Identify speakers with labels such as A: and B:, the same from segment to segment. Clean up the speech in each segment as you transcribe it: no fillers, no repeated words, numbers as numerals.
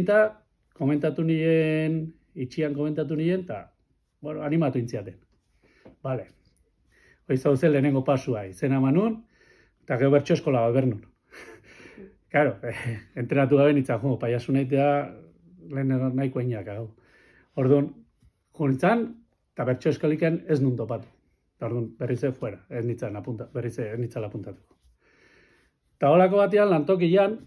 A: Eta komentatu nien, itxian komentatu nien, eta, bueno, animatu intziaten. Bale. Hoiz hau zen lehenengo pasua, izena manun, eta gero bertso eskola bat bernun. Claro, entrenatu gabe nintzen, paiasu nahitea lehen nahiko einak, hau. Orduan, junitzen, eta bertso eskaliken ez nun topatu. Orduan, berriz fuera, berriz ez nintzen apuntatuko. Eta holako batean, lantokian,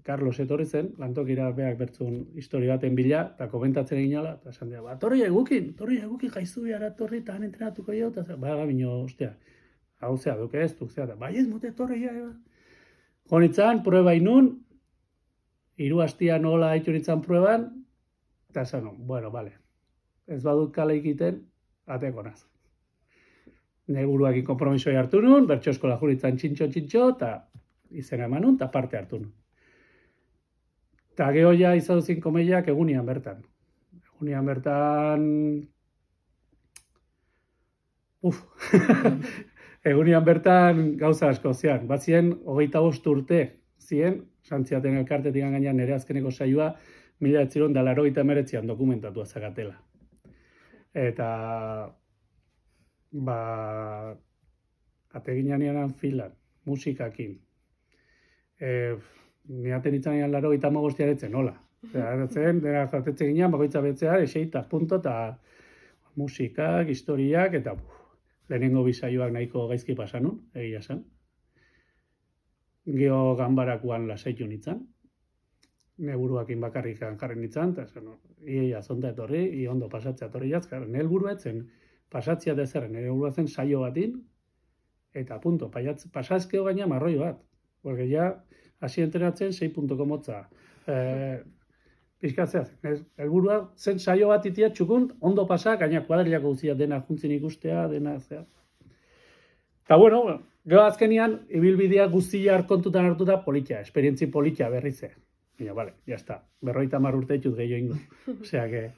A: Carlos etorri zen, lantokira beak bertzun histori baten bila, eta komentatzen egin ala, eta esan dira, torri egukin jaizu biara torri, eta han entrenatuko jo, eta bino, ostia, hau zea, duke ez, eta bai ez mute torri ja, Jonitzan, prueba inun, 3 hastian nola haitu nintzen prueban, eta esan, bueno, vale, ez badut kale ikiten, ateko naz. Nire buruakin kompromisoi hartu nun, bertso eskola juritzen txintxo, eta izena eman nun, eta parte hartu nun. Eta geho ja izaduzin komeiak egunian bertan. Egunian bertan gauza asko zian. Bat ziren, 25 urte ziren, santziaten elkartetik gaina nire azkeneko saioa, 1989an dokumentatu azagatela. Eta, ateginanean filan, musikakin. Niaten itzanean 85 etzen, hola. Etzen, dena jatetzen ginean, bakoitza betzea, eseita, punto, eta musikak, historiak, eta lehenengo bisaioak nahiko gaizki pasanun, egia zen. Geo ganbarakuan lasaitu nintzen. Ne buruakin bakarrikan jarri nintzen, eta zen, ia zonta etorri, ondo pasatzea etorri jazkar. Nire burua etzen, pasatzea dezerren, nire burua zen saio batin, eta punto, pasazkeo gaina marroi bat. Porque ja, hasi entrenatzen 6 puntuko motza. Pizkatzea zen. Helburua zen saio bat itia txukunt, ondo pasa, gaina kuadrilako guztia dena juntzin ikustea, dena zea. Eta bueno, gero azkenian, ibilbidea guztia kontutan hartuta politia, esperientzi politia berrize. Baina, vale, ya está. 50 urte ditut gehiago ingo. Osea que...